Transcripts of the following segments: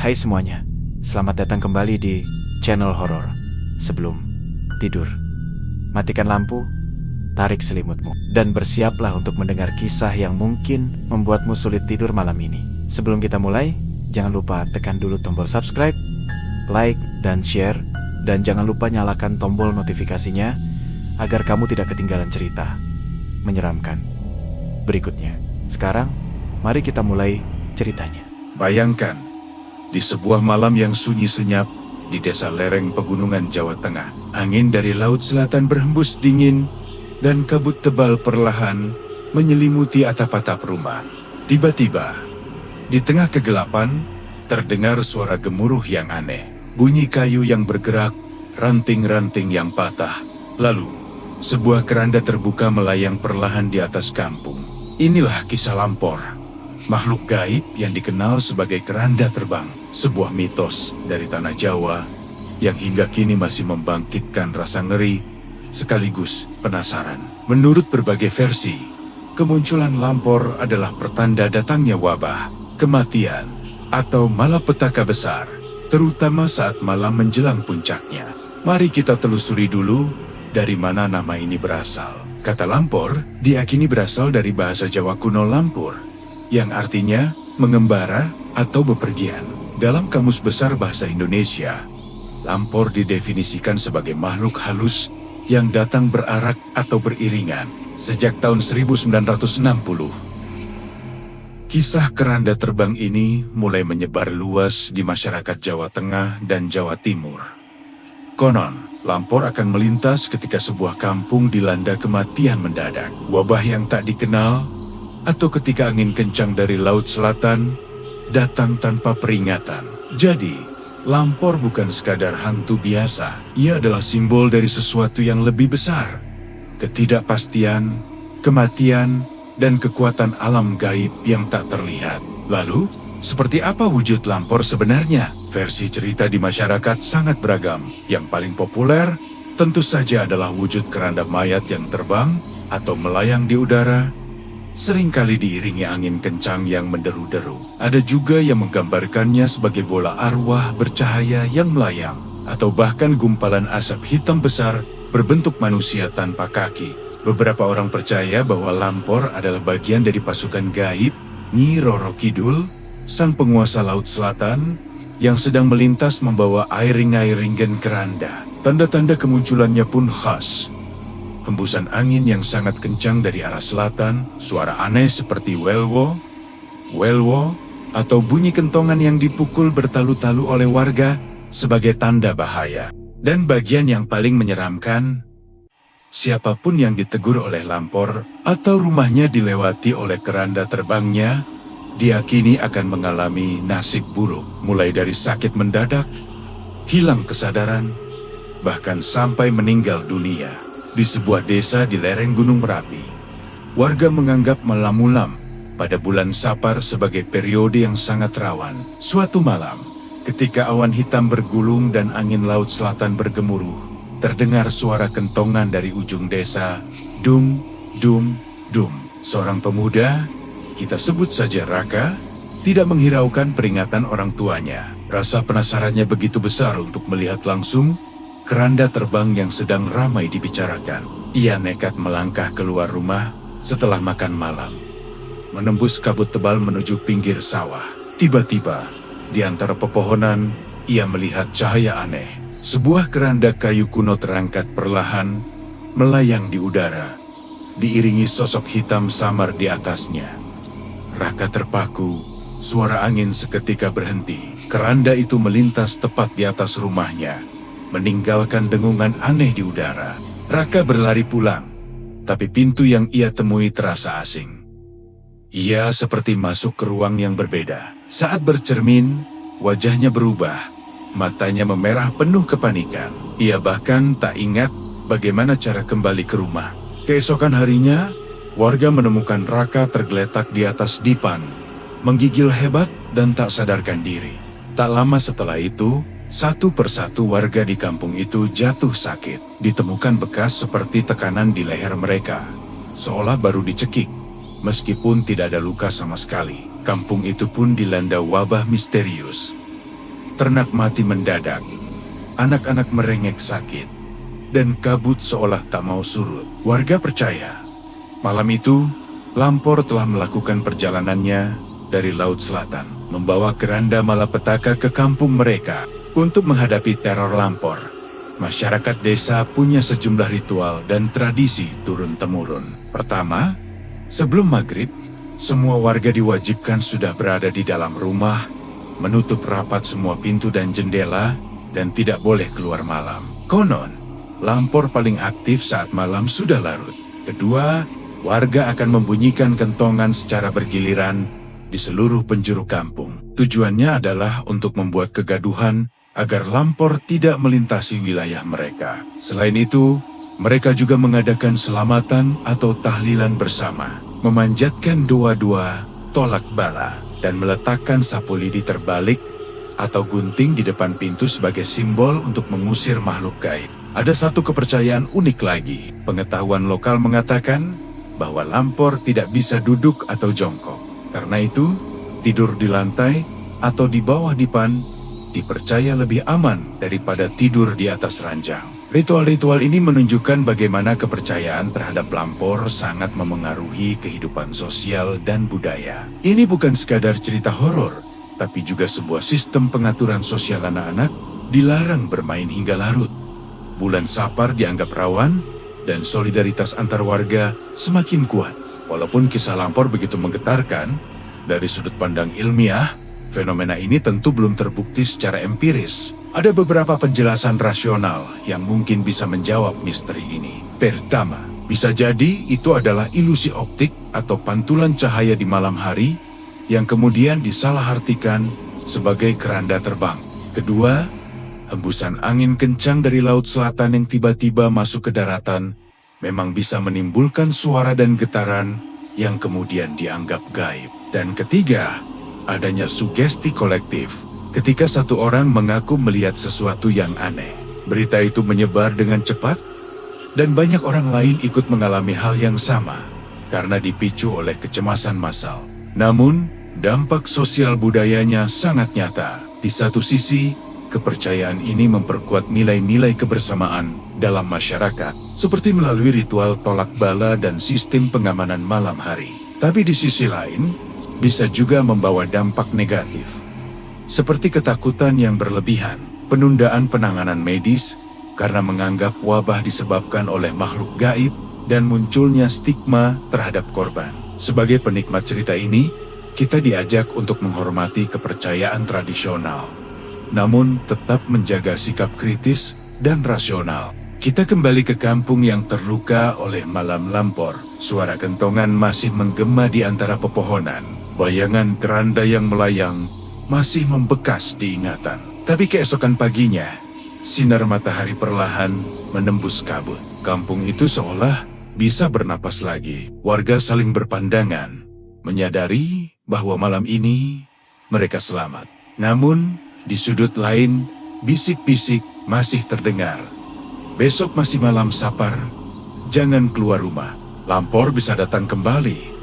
Hai semuanya, selamat datang kembali di channel horor. Sebelum tidur, matikan lampu, tarik selimutmu, dan bersiaplah untuk mendengar kisah yang mungkin membuatmu sulit tidur malam ini. Sebelum kita mulai, jangan lupa tekan dulu tombol subscribe, like, dan share, dan jangan lupa nyalakan tombol notifikasinya agar kamu tidak ketinggalan cerita menyeramkan berikutnya. Sekarang, mari kita mulai ceritanya. Bayangkan, di sebuah malam yang sunyi senyap di desa lereng pegunungan Jawa Tengah, angin dari laut selatan berhembus dingin dan kabut tebal perlahan menyelimuti atap-atap rumah. Tiba-tiba, di tengah kegelapan, terdengar suara gemuruh yang aneh, bunyi kayu yang bergerak, ranting-ranting yang patah. Lalu, sebuah keranda terbuka melayang perlahan di atas kampung. Inilah kisah Lampor, makhluk gaib yang dikenal sebagai keranda terbang, sebuah mitos dari tanah Jawa yang hingga kini masih membangkitkan rasa ngeri sekaligus penasaran. Menurut berbagai versi, kemunculan Lampor adalah pertanda datangnya wabah, kematian, atau malapetaka besar, terutama saat malam menjelang puncaknya. Mari kita telusuri dulu dari mana nama ini berasal. Kata Lampor diyakini berasal dari bahasa Jawa kuno Lampur, yang artinya mengembara atau bepergian. Dalam Kamus Besar Bahasa Indonesia, Lampor didefinisikan sebagai makhluk halus yang datang berarak atau beriringan sejak tahun 1960. Kisah keranda terbang ini mulai menyebar luas di masyarakat Jawa Tengah dan Jawa Timur. Konon, Lampor akan melintas ketika sebuah kampung dilanda kematian mendadak, wabah yang tak dikenal, atau ketika angin kencang dari laut selatan datang tanpa peringatan. Jadi, Lampor bukan sekadar hantu biasa. Ia adalah simbol dari sesuatu yang lebih besar. Ketidakpastian, kematian, dan kekuatan alam gaib yang tak terlihat. Lalu, seperti apa wujud Lampor sebenarnya? Versi cerita di masyarakat sangat beragam. Yang paling populer tentu saja adalah wujud keranda mayat yang terbang atau melayang di udara, seringkali diiringi angin kencang yang menderu-deru. Ada juga yang menggambarkannya sebagai bola arwah bercahaya yang melayang, atau bahkan gumpalan asap hitam besar berbentuk manusia tanpa kaki. Beberapa orang percaya bahwa Lampor adalah bagian dari pasukan gaib Nyi Roro Kidul, sang penguasa Laut Selatan, yang sedang melintas membawa airing-airingen keranda. Tanda-tanda kemunculannya pun khas. Hembusan angin yang sangat kencang dari arah selatan, suara aneh seperti welwo, atau bunyi kentongan yang dipukul bertalu-talu oleh warga sebagai tanda bahaya. Dan bagian yang paling menyeramkan, siapapun yang ditegur oleh Lampor atau rumahnya dilewati oleh keranda terbangnya, diyakini akan mengalami nasib buruk, mulai dari sakit mendadak, hilang kesadaran, bahkan sampai meninggal dunia. Di sebuah desa di lereng Gunung Merapi, warga menganggap malam mulam pada bulan Sapar sebagai periode yang sangat rawan. Suatu malam, ketika awan hitam bergulung dan angin laut selatan bergemuruh, terdengar suara kentongan dari ujung desa. Dung, dung, dung. Seorang pemuda, kita sebut saja Raka, tidak menghiraukan peringatan orang tuanya. Rasa penasarannya begitu besar untuk melihat langsung keranda terbang yang sedang ramai dibicarakan. Ia nekat melangkah keluar rumah setelah makan malam, menembus kabut tebal menuju pinggir sawah. Tiba-tiba, di antara pepohonan, ia melihat cahaya aneh. Sebuah keranda kayu kuno terangkat perlahan, melayang di udara, diiringi sosok hitam samar di atasnya. Raka terpaku, suara angin seketika berhenti. Keranda itu melintas tepat di atas rumahnya, meninggalkan dengungan aneh di udara. Raka berlari pulang, tapi pintu yang ia temui terasa asing. Ia seperti masuk ke ruang yang berbeda. Saat bercermin, wajahnya berubah, matanya memerah penuh kepanikan. Ia bahkan tak ingat bagaimana cara kembali ke rumah. Keesokan harinya, warga menemukan Raka tergeletak di atas dipan, menggigil hebat dan tak sadarkan diri. Tak lama setelah itu, satu persatu warga di kampung itu jatuh sakit. Ditemukan bekas seperti tekanan di leher mereka, seolah baru dicekik. Meskipun tidak ada luka sama sekali, kampung itu pun dilanda wabah misterius. ternak mati mendadak, anak-anak merengek sakit, dan kabut seolah tak mau surut. Warga percaya, malam itu Lampor telah melakukan perjalanannya dari Laut Selatan, membawa keranda malapetaka ke kampung mereka. Untuk menghadapi teror Lampor, masyarakat desa punya sejumlah ritual dan tradisi turun-temurun. Pertama, sebelum maghrib, semua warga diwajibkan sudah berada di dalam rumah, menutup rapat semua pintu dan jendela, dan tidak boleh keluar malam. Konon, Lampor paling aktif saat malam sudah larut. Kedua, warga akan membunyikan kentongan secara bergiliran di seluruh penjuru kampung. Tujuannya adalah untuk membuat kegaduhan agar Lampor tidak melintasi wilayah mereka. Selain itu, mereka juga mengadakan selamatan atau tahlilan bersama, memanjatkan doa-doa, tolak bala, dan meletakkan sapu lidi terbalik atau gunting di depan pintu sebagai simbol untuk mengusir makhluk gaib. Ada satu kepercayaan unik lagi. Pengetahuan lokal mengatakan bahwa Lampor tidak bisa duduk atau jongkok. Karena itu, tidur di lantai atau di bawah dipan dipercaya lebih aman daripada tidur di atas ranjang. Ritual-ritual ini menunjukkan bagaimana kepercayaan terhadap Lampor sangat memengaruhi kehidupan sosial dan budaya. Ini bukan sekadar cerita horor, tapi juga sebuah sistem pengaturan sosial anak-anak dilarang bermain hingga larut. Bulan Sapar dianggap rawan, dan solidaritas antar warga semakin kuat. Walaupun kisah Lampor begitu menggetarkan, dari sudut pandang ilmiah, fenomena ini tentu belum terbukti secara empiris. Ada beberapa penjelasan rasional yang mungkin bisa menjawab misteri ini. Pertama, bisa jadi itu adalah ilusi optik atau pantulan cahaya di malam hari yang kemudian disalahartikan sebagai keranda terbang. Kedua, hembusan angin kencang dari Laut Selatan yang tiba-tiba masuk ke daratan memang bisa menimbulkan suara dan getaran yang kemudian dianggap gaib. Dan ketiga, adanya sugesti kolektif. Ketika satu orang mengaku melihat sesuatu yang aneh, berita itu menyebar dengan cepat, dan banyak orang lain ikut mengalami hal yang sama karena dipicu oleh kecemasan massal. Namun, dampak sosial budayanya sangat nyata. Di satu sisi, kepercayaan ini memperkuat nilai-nilai kebersamaan dalam masyarakat, seperti melalui ritual tolak bala dan sistem pengamanan malam hari. Tapi di sisi lain, bisa juga membawa dampak negatif, seperti ketakutan yang berlebihan, penundaan penanganan medis karena menganggap wabah disebabkan oleh makhluk gaib, dan munculnya stigma terhadap korban. Sebagai penikmat cerita ini, kita diajak untuk menghormati kepercayaan tradisional, namun tetap menjaga sikap kritis dan rasional. Kita kembali ke kampung yang terluka oleh malam Lampor. Suara kentongan masih menggema di antara pepohonan. Bayangan keranda yang melayang masih membekas di ingatan. Tapi keesokan paginya, sinar matahari perlahan menembus kabut. Kampung itu seolah bisa bernapas lagi. Warga saling berpandangan, menyadari bahwa malam ini mereka selamat. Namun, di sudut lain, bisik-bisik masih terdengar. Besok masih malam Sapar, jangan keluar rumah. Lampor bisa datang kembali.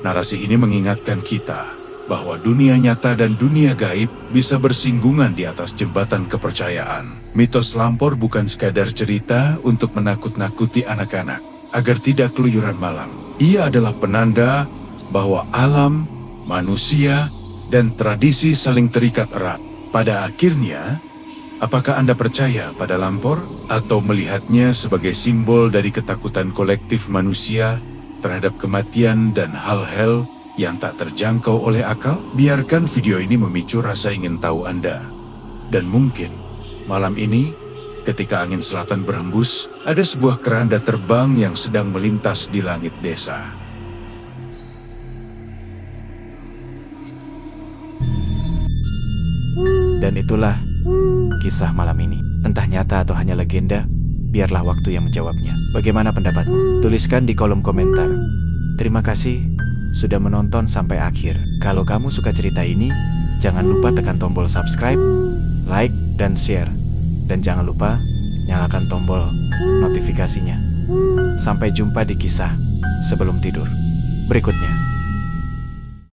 Narasi ini mengingatkan kita bahwa dunia nyata dan dunia gaib bisa bersinggungan di atas jembatan kepercayaan. Mitos Lampor bukan sekadar cerita untuk menakut-nakuti anak-anak agar tidak keluyuran malam. Ia adalah penanda bahwa alam, manusia, dan tradisi saling terikat erat. Pada akhirnya, apakah Anda percaya pada Lampor atau melihatnya sebagai simbol dari ketakutan kolektif manusia terhadap kematian dan hal-hal yang tak terjangkau oleh akal? Biarkan video ini memicu rasa ingin tahu Anda. Dan mungkin malam ini, ketika angin selatan berhembus, ada sebuah keranda terbang yang sedang melintas di langit desa. Dan itulah kisah malam ini. Entah nyata atau hanya legenda, biarlah waktu yang menjawabnya. Bagaimana pendapatmu? Tuliskan di kolom komentar. Terima kasih sudah menonton sampai akhir. Kalau kamu suka cerita ini, jangan lupa tekan tombol subscribe, like, dan share. Dan jangan lupa nyalakan tombol notifikasinya. Sampai jumpa di kisah sebelum tidur berikutnya.